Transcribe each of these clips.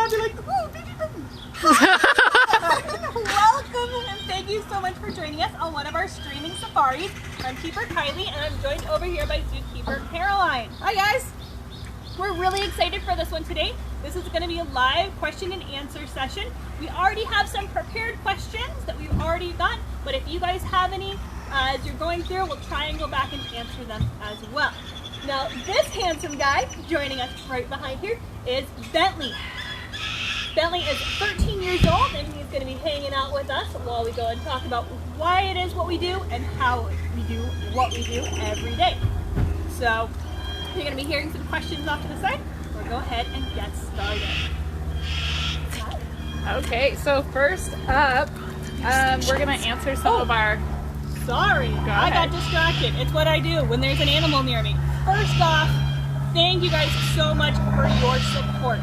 I'd be like, ooh, baby button. Welcome and thank you so much for joining us on one of our streaming safaris. I'm Keeper Kylie and I'm joined over here by Zookeeper Caroline. Hi guys! We're really excited for this one today. This is going to be a live question and answer session. We already have some prepared questions that we've already got, but if you guys have any as you're going through, we'll try and go back and answer them as well. Now, this handsome guy joining us right behind here is Bentley. Bentley is 13 years old and he's going to be hanging out with us while we go and talk about why it is what we do and how we do what we do every day. So, you're going to be hearing some questions off to the side. We'll go ahead and get started. Okay, so first up, we're going to answer some of our... Sorry, I got distracted. It's what I do when there's an animal near me. First off, thank you guys so much for your support.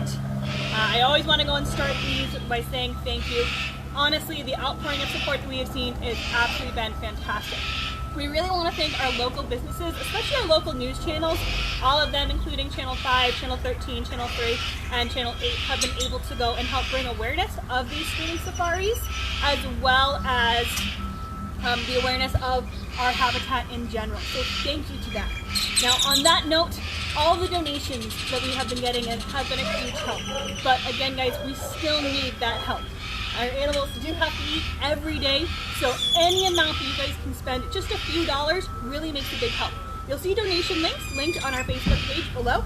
I always want to go and start these by saying thank you. Honestly, the outpouring of support that we have seen has absolutely been fantastic. We really want to thank our local businesses, especially our local news channels. All of them, including Channel 5, Channel 13, Channel 3, and Channel 8, have been able to go and help bring awareness of these streaming safaris, as well as the awareness of our habitat in general. So thank you to them. Now, on that note, all the donations that we have been getting in have been a huge help. But again, guys, we still need that help. Our animals do have to eat every day, so any amount that you guys can spend, just a few dollars, really makes a big help. You'll see donation links linked on our Facebook page below.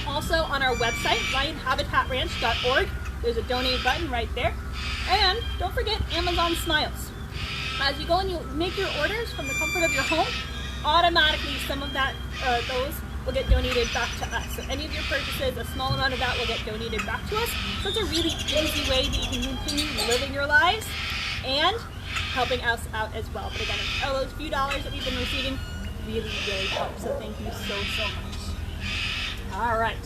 Also on our website, lionhabitatranch.org, there's a donate button right there. And don't forget Amazon Smiles. As you go and you make your orders from the comfort of your home, automatically some of that, those will get donated back to us. So any of your purchases, a small amount of that will get donated back to us. So it's a really easy way that you can continue living your lives and helping us out as well. But again, all those few dollars that we've been receiving really, really help. So thank you so much. All right.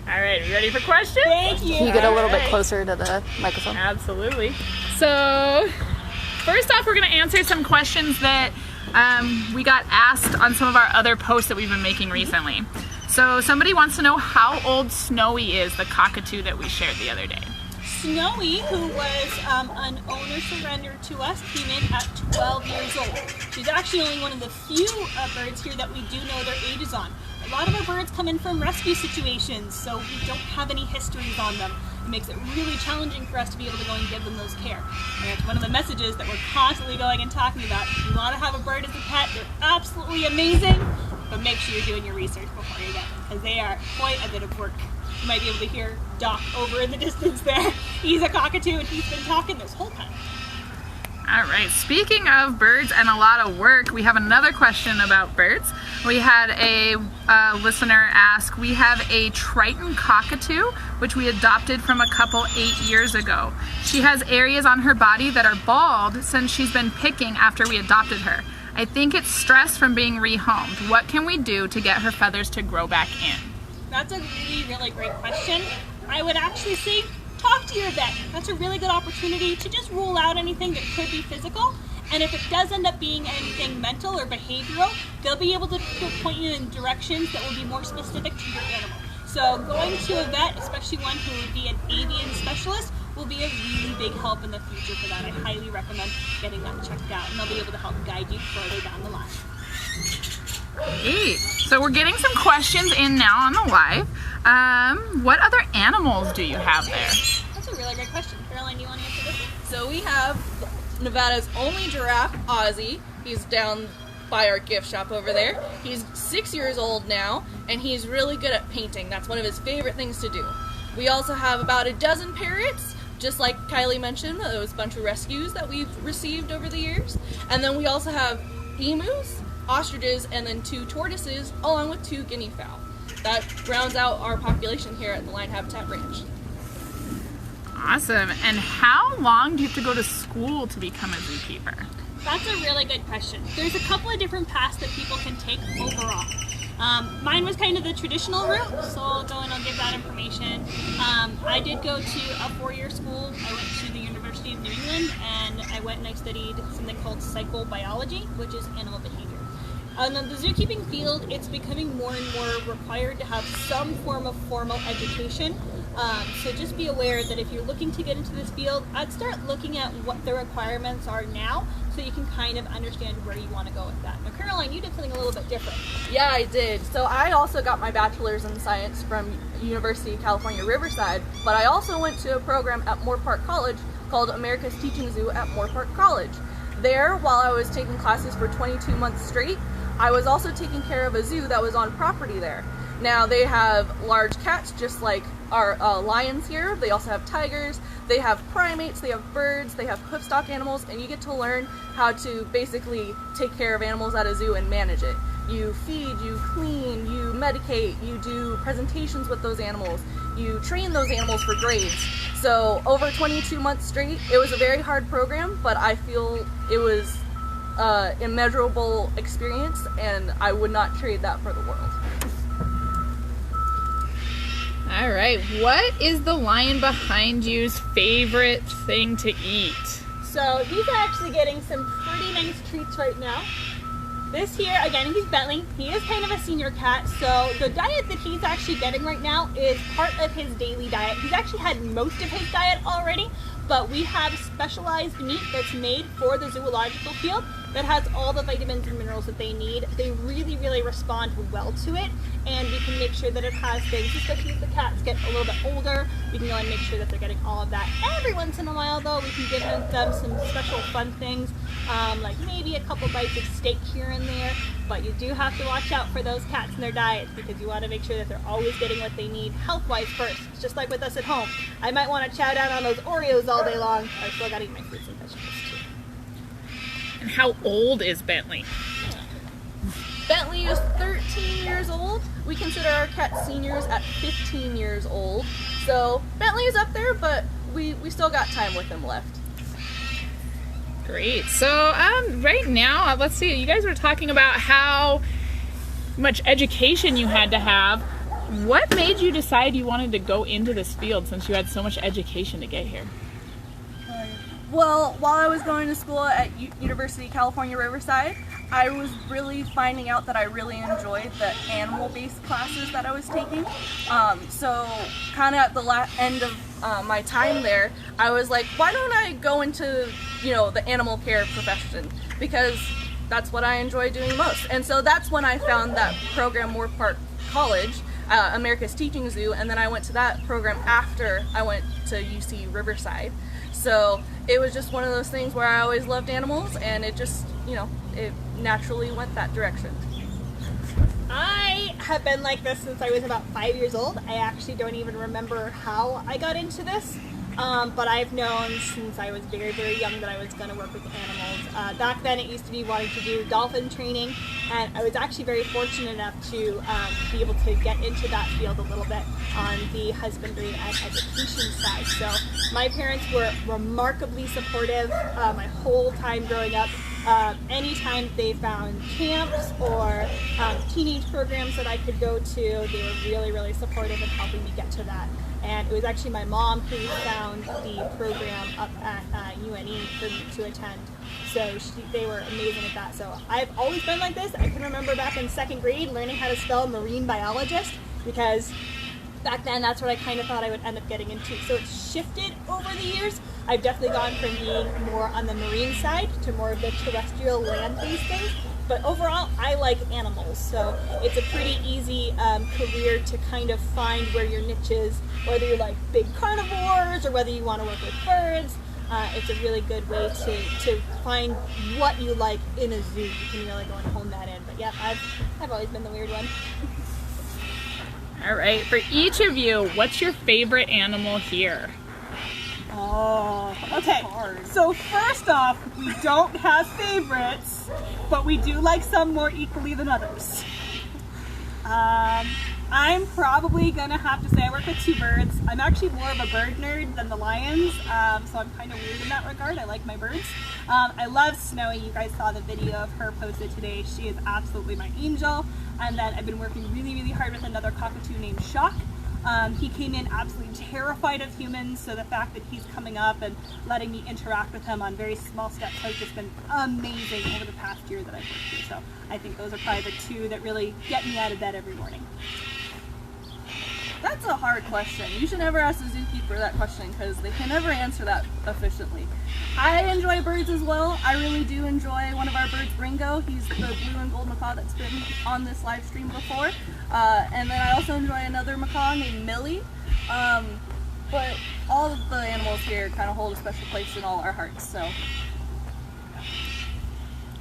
All right, you ready for questions? Thank you. Can you get a little bit closer to the microphone? Absolutely. So, first off, we're going to answer some questions that we got asked on some of our other posts that we've been making recently. So somebody wants to know how old Snowy is, the cockatoo that we shared the other day. Snowy, who was an owner surrender to us, came in at 12 years old. She's actually only one of the few birds here that we do know their ages on. A lot of our birds come in from rescue situations, so we don't have any histories on them. It makes it really challenging for us to be able to go and give them those care. And it's one of the messages that we're constantly going and talking about. If you want to have a bird as a pet, they're absolutely amazing, but make sure you're doing your research before you get them, because they are quite a bit of work. You might be able to hear Doc over in the distance there. He's a cockatoo and he's been talking this whole time. All right, speaking of birds and a lot of work, we have another question about birds. We had a listener ask, we have a Triton cockatoo, which we adopted from a couple 8 years ago. She has areas on her body that are bald since she's been picking after we adopted her. I think it's stress from being rehomed. What can we do to get her feathers to grow back in? That's a really, really great question. I would actually say talk to your vet. That's a really good opportunity to just rule out anything that could be physical. And if it does end up being anything mental or behavioral, they'll be able to point you in directions that will be more specific to your animal. So going to a vet, especially one who would be an avian specialist, will be a really big help in the future for that. I highly recommend getting that checked out, and they'll be able to help guide you further down the line. Great. So we're getting some questions in now on the live. What other animals do you have there? That's a really great question. Caroline, do you want to answer this one? So we have Nevada's only giraffe, Ozzy. He's down by our gift shop over there. He's 6 years old now, and he's really good at painting. That's one of his favorite things to do. We also have about a dozen parrots, just like Kylie mentioned, those bunch of rescues that we've received over the years. And then we also have emus, ostriches, and then 2 tortoises, along with 2 guinea fowl. That rounds out our population here at the Lion Habitat Ranch. Awesome. And how long do you have to go to school to become a zookeeper? That's a really good question. There's a couple of different paths that people can take overall. Mine was kind of the traditional route, so I'll go and I'll give that information. I did go to a 4-year school. I went to the University of New England, and I went and I studied something called psychobiology, which is animal behavior. On the zookeeping field, it's becoming more and more required to have some form of formal education. So just be aware that if you're looking to get into this field, I'd start looking at what the requirements are now so you can kind of understand where you want to go with that. Now, Caroline, you did something a little bit different. Yeah, I did. So I also got my bachelor's in science from University of California, Riverside, but I also went to a program at Moore Park College called America's Teaching Zoo at Moore Park College. There, while I was taking classes for 22 months straight, I was also taking care of a zoo that was on property there. Now, they have large cats just like our lions here. They also have tigers, they have primates, they have birds, they have hoofstock animals, and you get to learn how to basically take care of animals at a zoo and manage it. You feed, you clean, you medicate, you do presentations with those animals, you train those animals for grades. So over 22 months straight, it was a very hard program, but I feel it was immeasurable experience, and I would not trade that for the world. All right, what is the lion behind you's favorite thing to eat? So he's actually getting some pretty nice treats right now. This here, again, he's Bentley. He is kind of a senior cat, so the diet that he's actually getting right now is part of his daily diet. He's actually had most of his diet already, but we have specialized meat that's made for the zoological field that has all the vitamins and minerals that they need. They really, really respond well to it, and we can make sure that it has things, especially as the cats get a little bit older, we can go and make sure that they're getting all of that. Every once in a while, though, we can give them some special fun things, like maybe a couple bites of steak here and there, but you do have to watch out for those cats and their diets, because you want to make sure that they're always getting what they need health-wise first. It's just like with us at home. I might want to chow down on those Oreos all day long, but I still got to eat my fruits and vegetables too. And how old is Bentley? Bentley is 13 years old. We consider our cats seniors at 15 years old. So Bentley is up there, but we still got time with him left. Great. So right now, let's see, you guys were talking about how much education you had to have. What made you decide you wanted to go into this field since you had so much education to get here? Well, while I was going to school at University of California, Riverside, I was really finding out that I really enjoyed the animal-based classes that I was taking. So kind of at the end of my time there, I was like, why don't I go into, the animal care profession? Because that's what I enjoy doing most. And so that's when I found that program, Moore Park College, America's Teaching Zoo, and then I went to that program after I went to UC Riverside. So it was just one of those things where I always loved animals, and it just, it naturally went that direction. I have been like this since I was about 5 years old. I actually don't even remember how I got into this, but I've known since I was very, very young that I was going to work with animals. Back then it used to be wanting to do dolphin training, and I was actually very fortunate enough to be able to get into that field a little bit on the husbandry and education side. So my parents were remarkably supportive my whole time growing up. Anytime they found camps or teenage programs that I could go to, they were really, really supportive in helping me get to that. And it was actually my mom who found the program up at UNE for me to attend. So they were amazing at that. So I've always been like this. I can remember back in second grade learning how to spell marine biologist, because back then that's what I kind of thought I would end up getting into. So it's shifted over the years. I've definitely gone from being more on the marine side to more of the terrestrial land-based things. But overall, I like animals, so it's a pretty easy career to kind of find where your niche is, whether you like big carnivores or whether you want to work with birds. It's a really good way to find what you like in a zoo. You can really go and hone that in. But yeah, I've always been the weird one. All right, for each of you, what's your favorite animal here? Oh, okay. So first off, we don't have favorites, but we do like some more equally than others. I'm probably gonna have to say I work with two birds. I'm actually more of a bird nerd than the lions, so I'm kind of weird in that regard. I like my birds. I love Snowy. You guys saw the video of her posted today. She is absolutely my angel. And then I've been working really, really hard with another cockatoo named Shock. He came in absolutely terrified of humans, so the fact that he's coming up and letting me interact with him on very small steps has just been amazing over the past year that I've worked here. So I think those are probably the two that really get me out of bed every morning. That's a hard question. You should never ask the zookeeper that question because they can never answer that efficiently. I enjoy birds as well. I really do enjoy one of our birds, Ringo. He's the blue and gold macaw that's been on this live stream before. And then I also enjoy another macaw named Millie. But all of the animals here kind of hold a special place in all our hearts. So.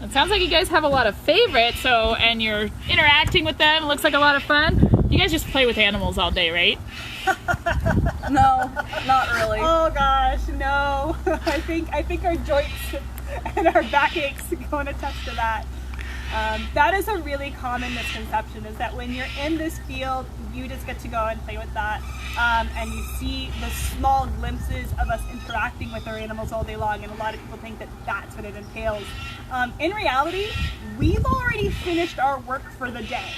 It sounds like you guys have a lot of favorites, and you're interacting with them. It looks like a lot of fun. You guys just play with animals all day, right? No, not really. Oh gosh, no. I think our joints and our backaches go and attest to that. That is a really common misconception, is that when you're in this field, you just get to go and play with that. And you see the small glimpses of us interacting with our animals all day long, and a lot of people think that that's what it entails. In reality, we've already finished our work for the day.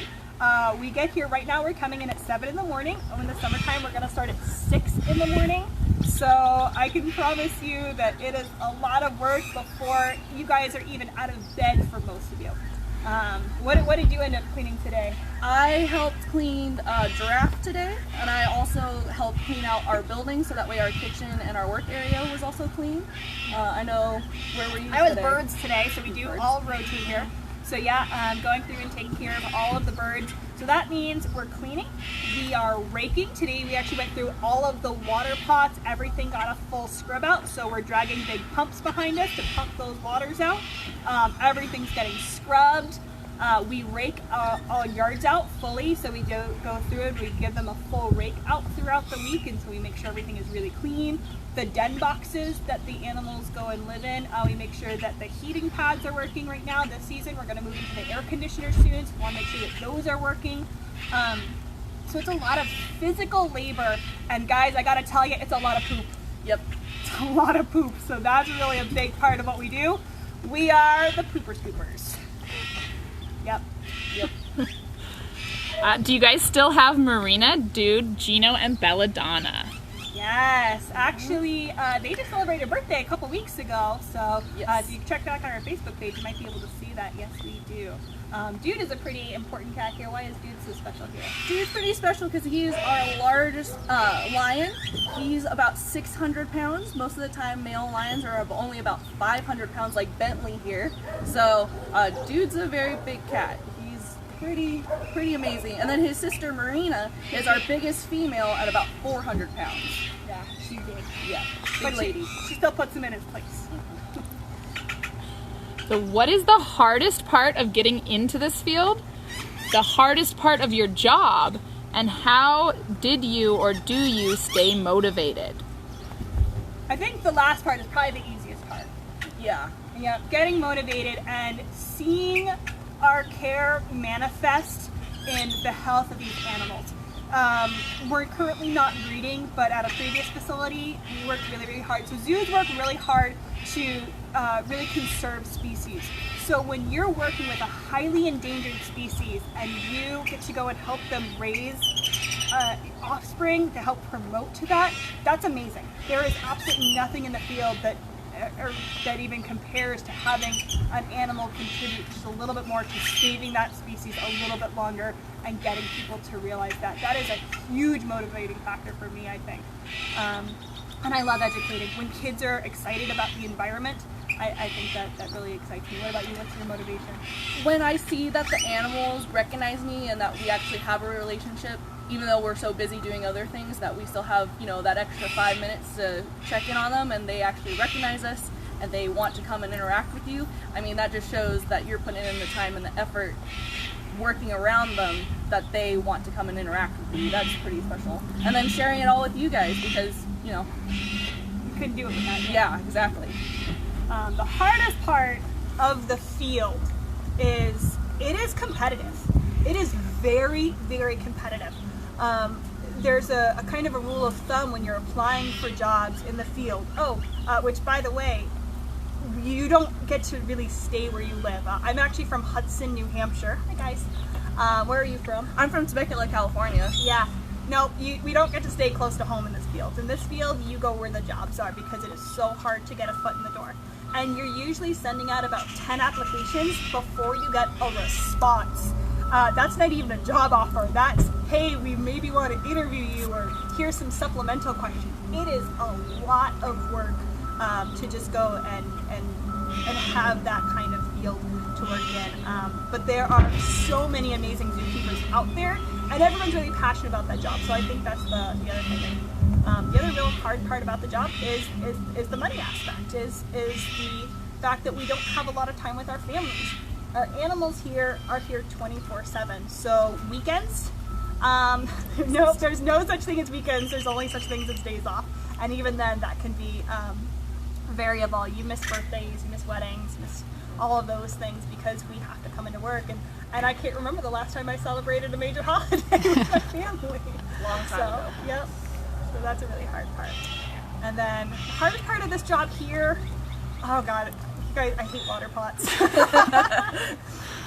We get here right now, we're coming in at 7 in the morning, and in the summertime we're going to start at 6 in the morning. So I can promise you that it is a lot of work before you guys are even out of bed for most of you. What did you end up cleaning today? I helped clean Giraffe today, and I also helped clean out our building so that way our kitchen and our work area was also clean. I know, where were you today? I was birds today, so we do all rotate here. So yeah, I'm going through and taking care of all of the birds. So that means we're cleaning, we are raking. Today we actually went through all of the water pots, everything got a full scrub out, so we're dragging big pumps behind us to pump those waters out. Everything's getting scrubbed. We rake all yards out fully, so we go through it, we give them a full rake out throughout the week, and so we make sure everything is really clean. The den boxes that the animals go and live in, we make sure that the heating pads are working right now. This season we're going to move into the air conditioner soon, so we want to make sure that those are working. So it's a lot of physical labor, and guys, I gotta tell you, it's a lot of poop. Yep. It's a lot of poop, so that's really a big part of what we do. We are the pooper scoopers. Yep. Do you guys still have Marina, Dude, Gino, and Belladonna? Yes, actually, they just celebrated a birthday a couple weeks ago, so Yes. if you check back on our Facebook page, you might be able to see that. Yes, we do. Dude is a pretty important cat here. Why is Dude so special here? Dude's pretty special because he's our largest lion. He's about 600 pounds. Most of the time, male lions are only about 500 pounds, like Bentley here. So, Dude's a very big cat. He's pretty amazing. And then his sister Marina is our biggest female at about 400 pounds. Yeah, she's big. Yeah, big But lady. she still puts him in his place. So what is the hardest part of getting into this field? The hardest part of your job? And how did you or do you stay motivated? I think the last part is probably the easiest part. Yeah. Yeah, getting motivated and seeing our care manifest in the health of these animals. We're currently not breeding, but at a previous facility, we worked really hard. So zoos work really hard to really conserve species. So when you're working with a highly endangered species and you get to go and help them raise offspring to help promote to that, that's amazing. There is absolutely nothing in the field that even compares to having an animal contribute just a little bit more to saving that species a little bit longer and getting people to realize that. That is a huge motivating factor for me, I think. And I love educating. When kids are excited about the environment, I think that really excites me. What about you? What's your motivation? When I see that the animals recognize me and that we actually have a relationship, even though we're so busy doing other things, that we still have, that extra 5 minutes to check in on them and they actually recognize us and they want to come and interact with you. I mean, that just shows that you're putting in the time and the effort working around them, that they want to come and interact with you. That's pretty special. And then sharing it all with you guys because, You couldn't do it without you. yeah, exactly. The hardest part of the field is it is competitive. It is very competitive. There's a kind of a rule of thumb when you're applying for jobs in the field. Which by the way, you don't get to really stay where you live. I'm actually from Hudson, New Hampshire. Hi guys. Where are you from? I'm from Temecula, California. Yeah. No, we don't get to stay close to home in this field. In this field, you go where the jobs are because it is so hard to get a foot in the door. And you're usually sending out about 10 applications before you get a response. That's not even a job offer. That's, hey, we maybe want to interview you, or here's some supplemental questions. It is a lot of work to just go and have that kind of field to work in. But there are so many amazing zookeepers out there, and everyone's really passionate about that job. So I think that's the other thing. The other real hard part about the job is the money aspect, is the fact that we don't have a lot of time with our families. Our animals here are here 24/7. So weekends, there's no such thing as weekends. There's only such things as days off. And even then, that can be variable. You miss birthdays, you miss weddings, you miss all of those things because we have to come into work. And I can't remember the last time I celebrated a major holiday with my family. Long time ago. Yep. So that's a really hard part. And then the hardest part of this job here, oh God, you guys, I hate water pots.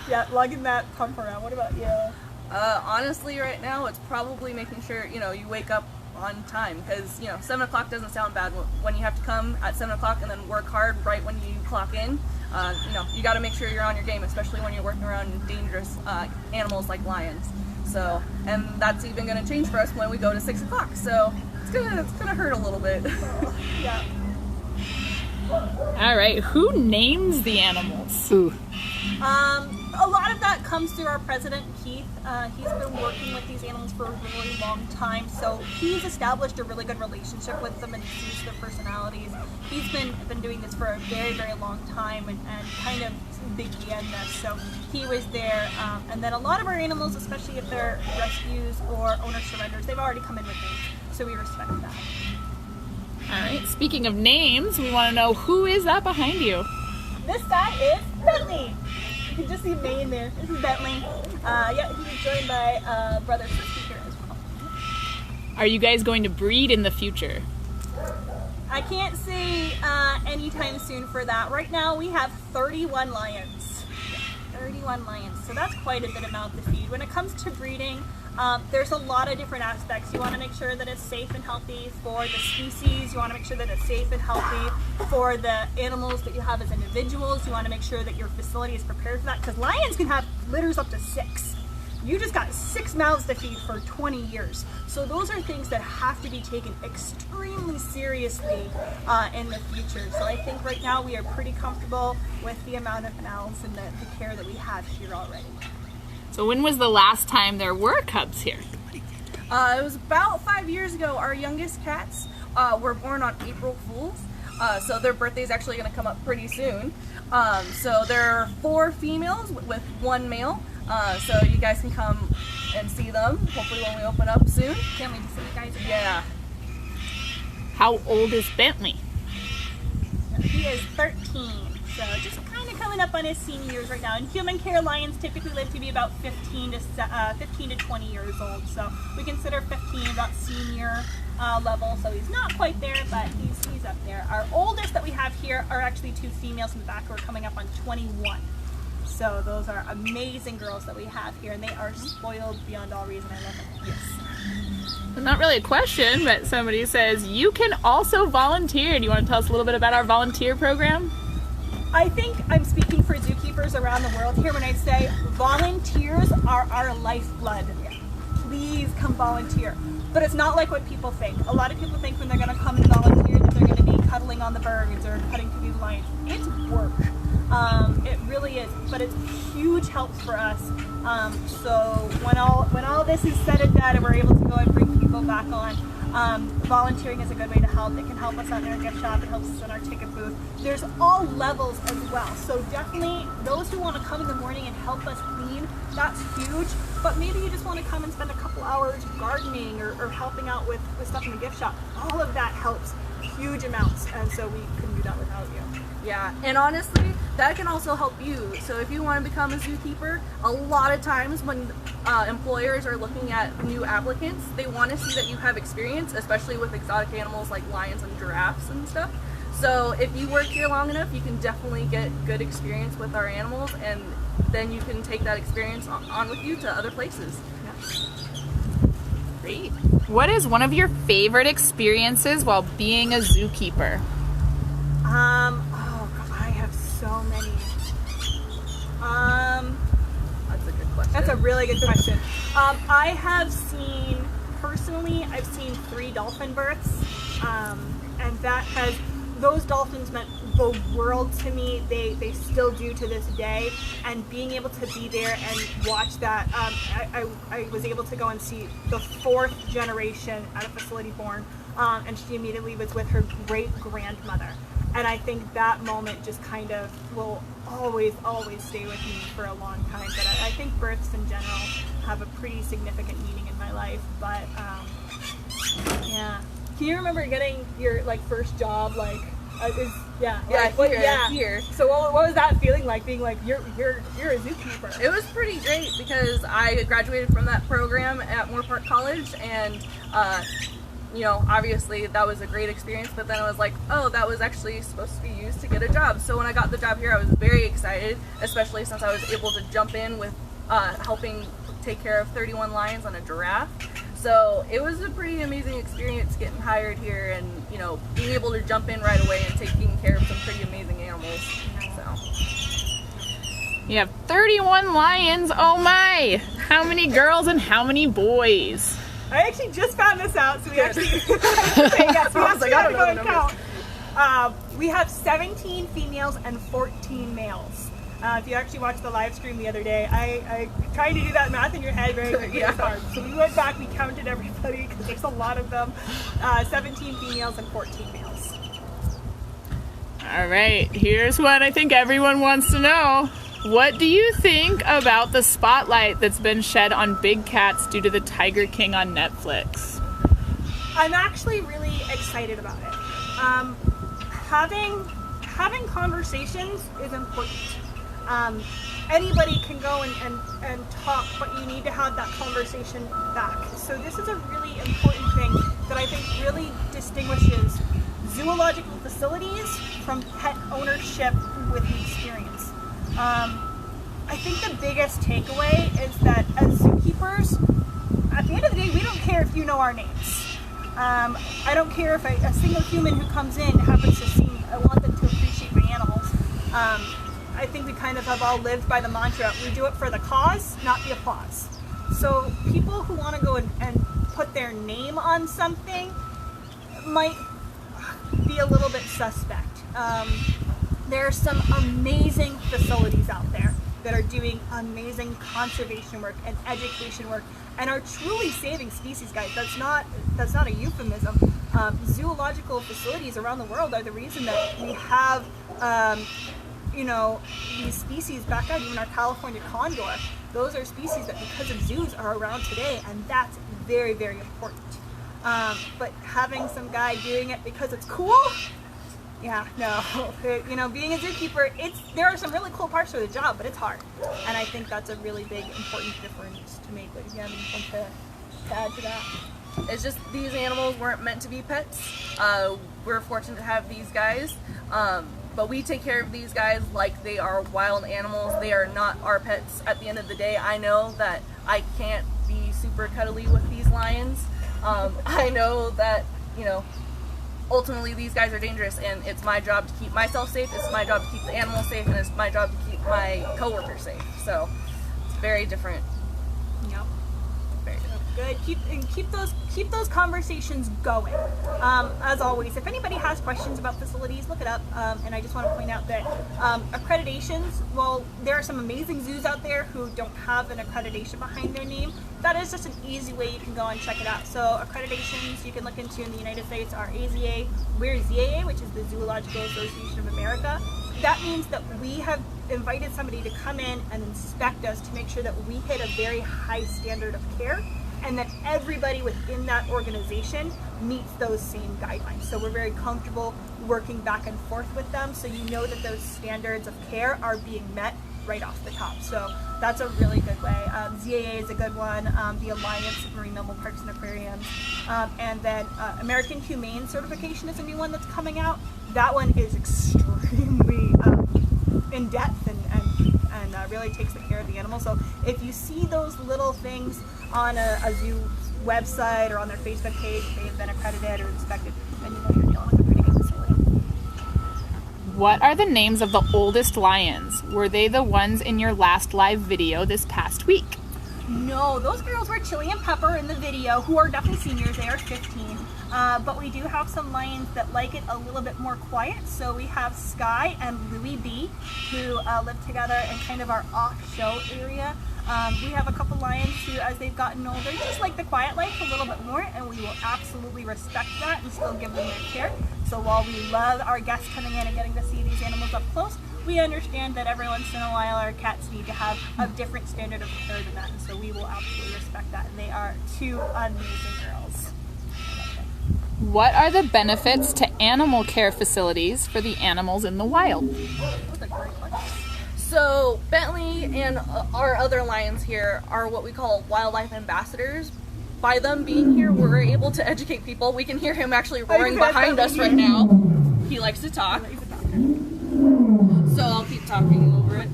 Yeah, lugging that pump around. What about you? Honestly, right now, it's probably making sure, you wake up on time, because, 7 o'clock doesn't sound bad when you have to come at 7 o'clock and then work hard right when you clock in. You got to make sure you're on your game, especially when you're working around dangerous animals like lions. So, and that's even going to change for us when we go to 6 o'clock. So it's gonna hurt a little bit. Yeah. All right, who names the animals? Ooh. A lot of that comes through our president, Keith. He's been working with these animals for a really long time, so he's established a really good relationship with them and sees their personalities. He's been doing this for a very, very long time and kind of began this, so he was there. And then a lot of our animals, especially if they're rescues or owner surrenders, they've already come in with names, so we respect that. All right, speaking of names, we want to know who is that behind you? This guy is Bentley. You can just see Bane there. This is Bentley. Yeah, he's joined by brother Frisky here as well. Are you guys going to breed in the future? I can't say anytime soon for that. Right now we have 31 lions. 31 lions. So that's quite a bit amount to feed. When it comes to breeding, there's a lot of different aspects. You want to make sure that it's safe and healthy for the species. You want to make sure that it's safe and healthy for the animals that you have as individuals. You want to make sure that your facility is prepared for that, because lions can have litters up to 6. You just got 6 mouths to feed for 20 years. So those are things that have to be taken extremely seriously in the future. So I think right now we are pretty comfortable with the amount of mouths and the care that we have here already. So when was the last time there were cubs here? It was about 5 years ago. Our youngest cats were born on April Fools, so their birthday is actually going to come up pretty soon. So there are 4 females with 1 male. So you guys can come and see them, hopefully when we open up soon. Can't wait to see you guys again. Yeah. How old is Bentley? He is 13, so just kind of coming up on his senior years right now. In human care, lions typically live to be about 15 to 20 years old. So we consider 15 about senior level. So he's not quite there, but he's up there. Our oldest that we have here are actually 2 females in the back who are coming up on 21. So those are amazing girls that we have here, and they are spoiled beyond all reason. I love them. Yes. Not really a question, but somebody says you can also volunteer. Do you want to tell us a little bit about our volunteer program? I think I'm speaking for zookeepers around the world here when I say volunteers are our lifeblood. Please come volunteer. But it's not like what people think. A lot of people think when they're going to come and volunteer that they're going to be cuddling on the birds or cutting through these lions. It's work. It really is, but it's huge help for us. So when all this is said and done and we're able to go and bring people back on, volunteering is a good way to help. It can help us out in our gift shop. It helps us in our ticket booth. There's all levels as well. So definitely those who want to come in the morning and help us clean, that's huge. But maybe you just want to come and spend a couple hours gardening or helping out with stuff in the gift shop. All of that helps huge amounts, and so we couldn't do that without you. Yeah, and honestly, that can also help you. So if you want to become a zookeeper, a lot of times when employers are looking at new applicants, they want to see that you have experience, especially with exotic animals like lions and giraffes and stuff. So if you work here long enough, you can definitely get good experience with our animals, and then you can take that experience on with you to other places. Great. What is one of your favorite experiences while being a zookeeper? Oh God, I have so many. That's a good question. question. That's a really good question. I have seen, personally, I've seen 3 dolphin births, and those dolphins meant the world to me. They still do to this day, and being able to be there and watch that, I was able to go and see the 4th generation at a facility born, and she immediately was with her great-grandmother. And I think that moment just kind of will always stay with me for a long time. But I think births in general have a pretty significant meaning in my life. But yeah, can you remember getting your first job? Here. So what was that feeling like? Being like you're a zookeeper? It was pretty great because I graduated from that program at Moore Park College, and obviously that was a great experience, but then I was like, oh, that was actually supposed to be used to get a job. So when I got the job here, I was very excited, especially since I was able to jump in with helping take care of 31 lions and a giraffe. So it was a pretty amazing experience getting hired here and, being able to jump in right away and taking care of some pretty amazing animals. So. You have 31 lions, oh my! How many girls and how many boys? I actually just found this out, so we actually yes, we actually have to go and count. We have 17 females and 14 males. If you actually watched the live stream the other day, I tried to do that math in your head very hard. So we went back, we counted everybody because there's a lot of them. 17 females and 14 males. All right, here's what I think everyone wants to know. What do you think about the spotlight that's been shed on big cats due to the Tiger King on Netflix? I'm actually really excited about it. Having conversations is important. Anybody can go and talk, but you need to have that conversation back. So this is a really important thing that I think really distinguishes zoological facilities from pet ownership with the experience. I think the biggest takeaway is that as zookeepers, at the end of the day, we don't care if you know our names. I don't care if a single human who comes in happens to see, I want them to appreciate my animals. I think we kind of have all lived by the mantra, we do it for the cause, not the applause. So people who want to go and put their name on something might be a little bit suspect. There are some amazing facilities out there that are doing amazing conservation work and education work and are truly saving species, guys. That's not a euphemism. Zoological facilities around the world are the reason that we have these species back out, even our California condor. Those are species that because of zoos are around today, and that's very, very important. But having some guy doing it because it's cool, yeah, no. Being a zookeeper, there are some really cool parts to the job, but it's hard. And I think that's a really big, important difference to make. But yeah, to add to that. It's just these animals weren't meant to be pets. We're fortunate to have these guys, but we take care of these guys like they are wild animals. They are not our pets at the end of the day. I know that I can't be super cuddly with these lions. I know that, ultimately these guys are dangerous, and it's my job to keep myself safe, it's my job to keep the animals safe, and it's my job to keep my coworkers safe. So it's very different. Yep. Very different. Good. Keep those conversations going. As always, if anybody has questions about facilities, look it up. And I just want to point out that accreditations, well, there are some amazing zoos out there who don't have an accreditation behind their name. That is just an easy way you can go and check it out. So accreditations you can look into in the United States are AZA. We're ZAA, which is the Zoological Association of America. That means that we have invited somebody to come in and inspect us to make sure that we hit a very high standard of care, and that everybody within that organization meets those same guidelines. So we're very comfortable working back and forth with them, so you know that those standards of care are being met right off the top. So that's a really good way. ZAA is a good one, the Alliance of Marine Mammal Parks and Aquariums, and then American Humane Certification is a new one that's coming out. That one is extremely in-depth and really takes the care of the animal. So if you see those little things on a zoo website or on their Facebook page, they've been accredited or inspected, then you know you're dealing with a pretty good facility. What are the names of the oldest lions? Were they the ones in your last live video this past week? No, those girls were Chili and Pepper in the video, who are definitely seniors. They are 15. But we do have some lions that like it a little bit more quiet. So we have Sky and Louie B, who live together in kind of our off-show area. We have a couple lions who, as they've gotten older, just like the quiet life a little bit more, and we will absolutely respect that and still give them their care. So while we love our guests coming in and getting to see these animals up close, we understand that every once in a while our cats need to have a different standard of care than that, and so we will absolutely respect that, and they are two amazing girls. What are the benefits to animal care facilities for the animals in the wild? That's a great question. So Bentley and our other lions here are what we call wildlife ambassadors. By them being here, we're able to educate people. We can hear him actually roaring behind us right now. He likes to talk. So I'll keep talking over it.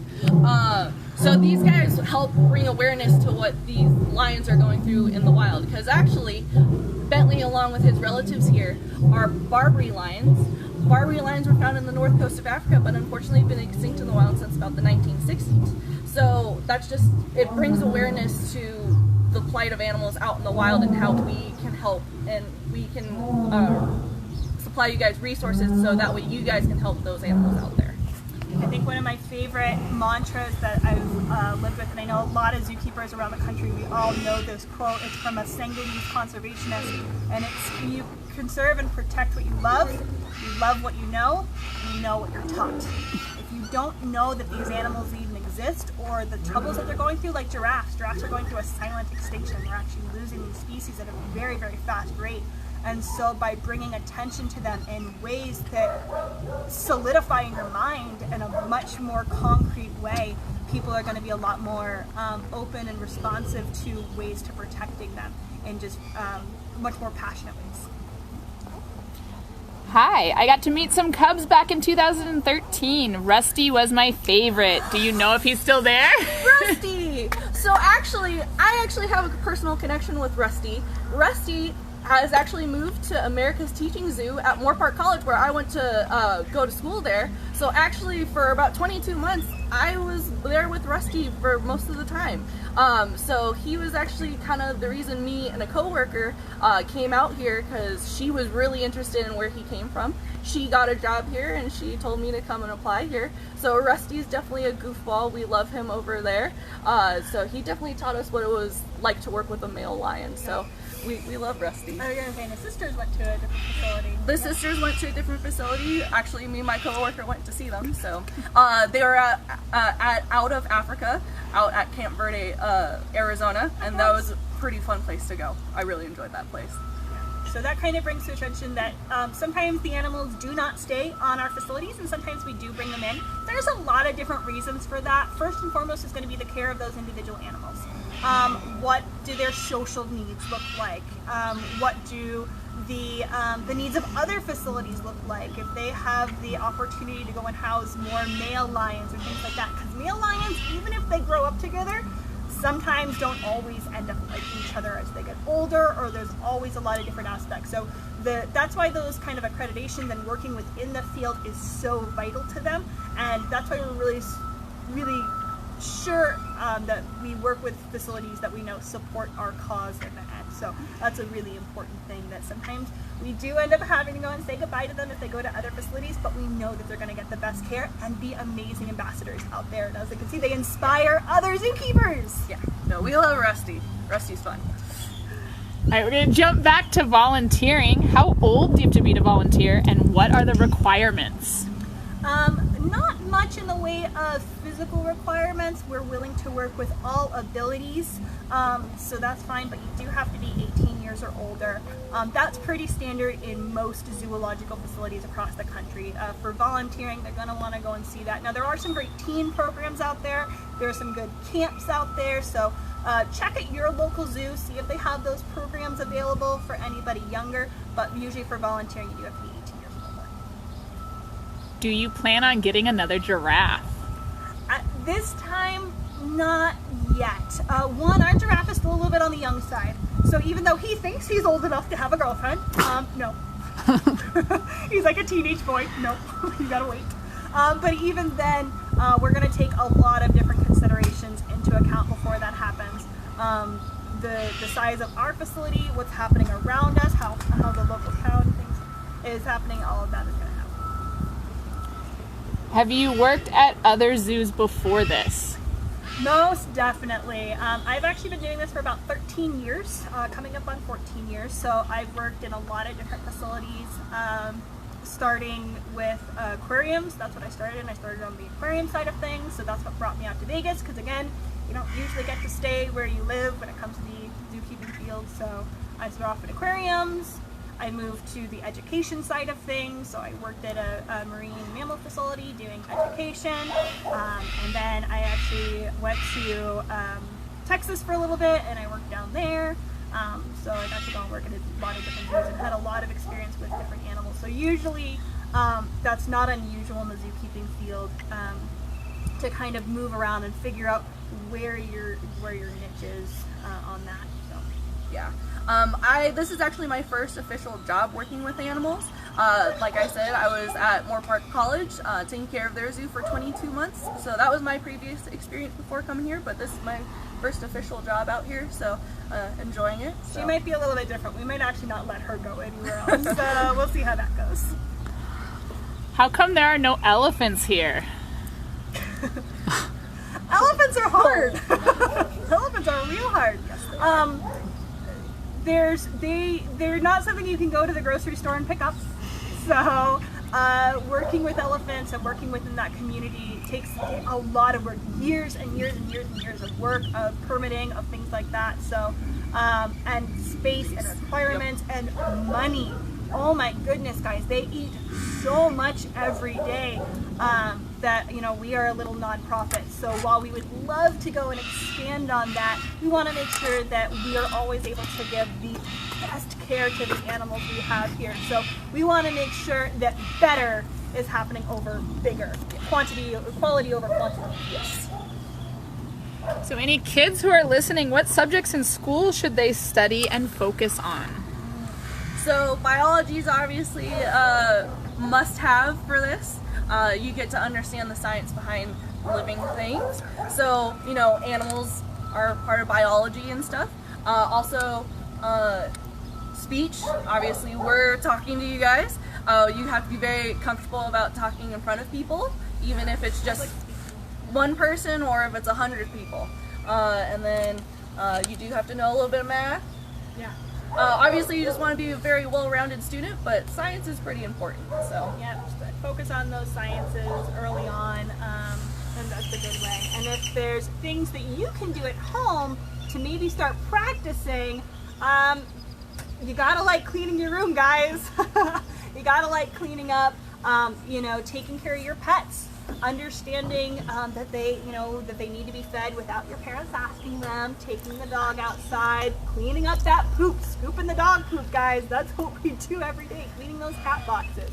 So these guys help bring awareness to what these lions are going through in the wild. Because actually, Bentley, along with his relatives here, are Barbary lions. Barbary lions were found in the north coast of Africa, but unfortunately have been extinct in the wild since about the 1960s. So that's just, it brings awareness to the plight of animals out in the wild and how we can help, and we can supply you guys resources so that way you guys can help those animals out there. I think one of my favorite mantras that I've lived with, and I know a lot of zookeepers around the country, we all know this quote. It's from a Senegalese conservationist, and it's, you conserve and protect what you love what you know what you're taught. If you don't know that these animals even exist, or the troubles that they're going through, like giraffes are going through a silent extinction. We're actually losing these species at a very, very fast rate. And so by bringing attention to them in ways that solidify in your mind in a much more concrete way, people are going to be a lot more open and responsive to ways to protecting them in just much more passionate ways. Hi, I got to meet some cubs back in 2013. Rusty was my favorite. Do you know if he's still there? Rusty! So actually, I actually have a personal connection with Rusty. Rusty has actually moved to America's Teaching Zoo at Moorpark College, where I went to go to school there. So actually, for about 22 months, I was there with Rusty for most of the time. So he was actually kind of the reason me and a coworker came out here, because she was really interested in where he came from. She got a job here and she told me to come and apply here. So Rusty's definitely a goofball. We love him over there. So he definitely taught us what it was like to work with a male lion. So we love Rusty. I was going to say, the sisters went to a different facility. The sisters went to a different facility. Actually, me and my coworker went to see them. So they were out of Africa, out at Camp Verde, Arizona, and that was a pretty fun place to go. I really enjoyed that place. So that kind of brings to attention that sometimes the animals do not stay on our facilities, and sometimes we do bring them in. There's a lot of different reasons for that. First and foremost is going to be the care of those individual animals. What do their social needs look like? What do the needs of other facilities look like? If they have the opportunity to go and house more male lions or things like that. Because male lions, even if they grow up together, sometimes don't always end up liking each other as they get older, or there's always a lot of different aspects. So that's why those kind of accreditations and working within the field is so vital to them, and that's why we're really sure that we work with facilities that we know support our cause in the end. So that's a really important thing, that sometimes we do end up having to go and say goodbye to them if they go to other facilities, but we know that they're going to get the best care and be amazing ambassadors out there. And as you can see, they inspire other zookeepers. Yeah, no, we love Rusty. Rusty's fun. All right, we're going to jump back to volunteering. How old do you have to be to volunteer, and what are the requirements? Not much in the way of physical requirements. We're willing to work with all abilities, so that's fine, but you do have to be 18 years or older. That's pretty standard in most zoological facilities across the country. For volunteering, they're going to want to go and see that. Now, there are some great teen programs out there. There are some good camps out there, so check at your local zoo, see if they have those programs available for anybody younger, but usually for volunteering, you do have to be 18 years older. Do you plan on getting another giraffe? At this time, not yet. One, our giraffe is still a little bit on the young side. So even though he thinks he's old enough to have a girlfriend, no. He's like a teenage boy. Nope, you gotta wait. But even then, we're going to take a lot of different considerations into account before that happens. The size of our facility, what's happening around us, how the local town things is happening, all of that is going to happen. Have you worked at other zoos before this? Most definitely. I've actually been doing this for about 13 years, coming up on 14 years. So I've worked in a lot of different facilities, starting with aquariums. That's what I started in. I started on the aquarium side of things. So that's what brought me out to Vegas, because again, you don't usually get to stay where you live when it comes to the zookeeping field. So I started off in aquariums. I moved to the education side of things, so I worked at a marine mammal facility doing education, and then I actually went to Texas for a little bit, and I worked down there, so I got to go and work at a lot of different zoos and had a lot of experience with different animals. So usually that's not unusual in the zookeeping field, to kind of move around and figure out where your niche is on that. So. Yeah. This is actually my first official job working with animals. Like I said, I was at Moore Park College, taking care of their zoo for 22 months. So that was my previous experience before coming here, but this is my first official job out here, so enjoying it. So. She might be a little bit different. We might actually not let her go anywhere else, so we'll see how that goes. How come there are no elephants here? Elephants are hard. Elephants are real hard. They're not something you can go to the grocery store and pick up. So working with elephants and working within that community takes a lot of work, years and years and years and years of work, of permitting, of things like that. So and space and requirements and money. Oh my goodness, guys, they eat so much every day that, you know, we are a little nonprofit. So while we would love to go and expand on that, we want to make sure that we are always able to give the best care to the animals we have here. So we want to make sure that better is happening over bigger, quality over quantity. Yes. So any kids who are listening, what subjects in school should they study and focus on? So biology is obviously a must-have for this. You get to understand the science behind living things. So, you know, animals are part of biology and stuff. Also, speech. Obviously, we're talking to you guys. You have to be very comfortable about talking in front of people, even if it's just one person or if it's 100 people. And then you do have to know a little bit of math. Yeah. Obviously, you just want to be a very well-rounded student, but science is pretty important. So yeah, just focus on those sciences early on, and that's a good way. And if there's things that you can do at home to maybe start practicing, you gotta like cleaning your room, guys. You gotta like cleaning up, you know, taking care of your pets. Understanding that they need to be fed without your parents asking them, taking the dog outside, cleaning up that poop, scooping the dog poop, guys. That's what we do every day, cleaning those cat boxes.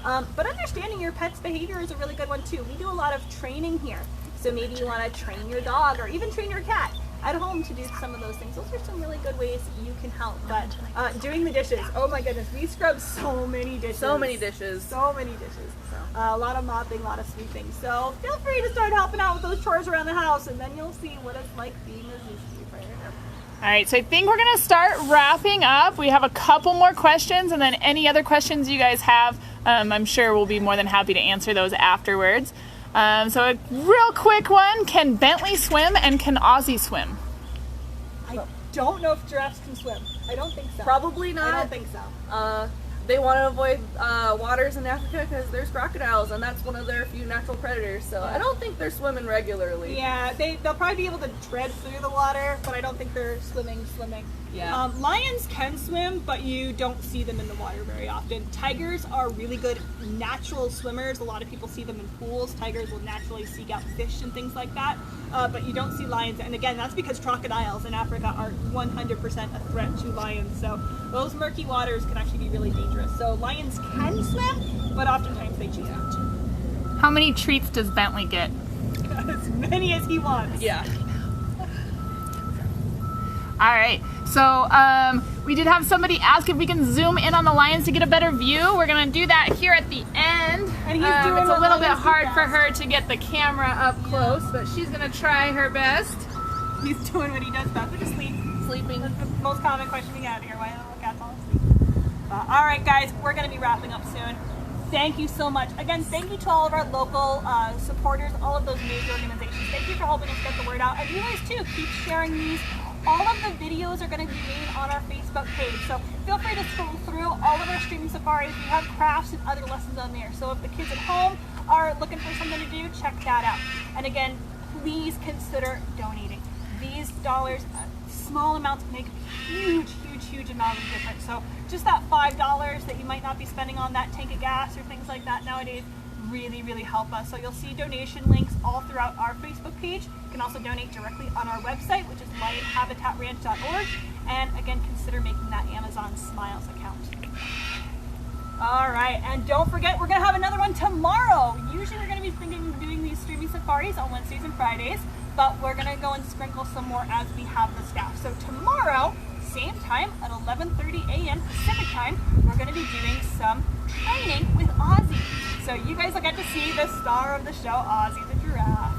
But understanding your pet's behavior is a really good one too. We do a lot of training here. So maybe you want to train your dog or even train your cat at home to do some of those things. Those are some really good ways you can help. But doing the dishes, oh my goodness, we scrub so many dishes. So many dishes. So many dishes. A lot of mopping, a lot of sweeping. So feel free to start helping out with those chores around the house, and then you'll see what it's like being a zookeeper. All right, so I think we're going to start wrapping up. We have a couple more questions, and then any other questions you guys have, I'm sure we'll be more than happy to answer those afterwards. So a real quick one, can Bentley swim and can Ozzy swim? I don't know if giraffes can swim. I don't think so. Probably not. I don't think so. They want to avoid waters in Africa because there's crocodiles, and that's one of their few natural predators. So I don't think they're swimming regularly. Yeah, they'll probably be able to tread through the water, but I don't think they're swimming. Yeah. Lions can swim, but you don't see them in the water very often. Tigers are really good natural swimmers. A lot of people see them in pools. Tigers will naturally seek out fish and things like that, but you don't see lions. And again, that's because crocodiles in Africa are 100% a threat to lions. So those murky waters can actually be really dangerous. So lions can swim, but oftentimes they choose not to. How many treats does Bentley get? As many as he wants. Yeah. All right, so we did have somebody ask if we can zoom in on the lions to get a better view. We're gonna do that here at the end. And he's doing It's a little bit hard for her to get the camera up close, but she's gonna try her best. He's doing what he does best, which is sleep. Sleeping. That's the most common question we get here. Why are the cats all asleep? All right, guys, we're going to be wrapping up soon. Thank you so much. Again, thank you to all of our local supporters, all of those news organizations. Thank you for helping us get the word out. And you guys, too, keep sharing these. All of the videos are going to be made on our Facebook page. So feel free to scroll through all of our streaming safaris. We have crafts and other lessons on there. So if the kids at home are looking for something to do, check that out. And again, please consider donating. These dollars, small amounts make a huge amount of difference. So just that $5 that you might not be spending on that tank of gas or things like that nowadays really help us. So you'll see donation links all throughout our Facebook page. You can also donate directly on our website, which is lionhabitatanranch.org. And again, consider making that Amazon Smiles account. All right, and don't forget, we're going to have another one tomorrow. Usually we're going to be thinking of doing these streaming safaris on Wednesdays and Fridays, but we're going to go and sprinkle some more as we have the staff. So tomorrow, same time at 11:30 a.m. Pacific time, we're going to be doing some training with Ozzy. So you guys will get to see the star of the show, Ozzy the giraffe.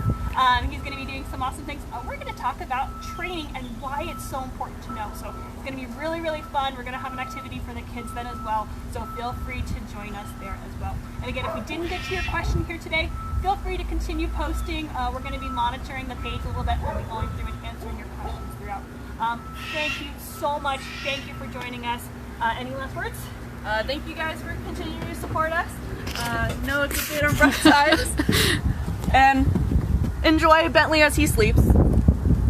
He's going to be doing some awesome things. We're going to talk about training and why it's so important to know. So it's going to be really fun. We're going to have an activity for the kids then as well. So feel free to join us there as well. And again, if we didn't get to your question here today, feel free to continue posting. We're going to be monitoring the page a little bit. We'll be going through and answering your questions throughout. Thank you so much. Thank you for joining us. Any last words? Thank you guys for continuing to support us. Know it's a bit of rough times. And enjoy Bentley as he sleeps.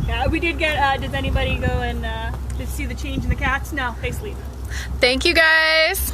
Yeah, we did get, does anybody go and just see the change in the cats? No, they sleep. Thank you guys.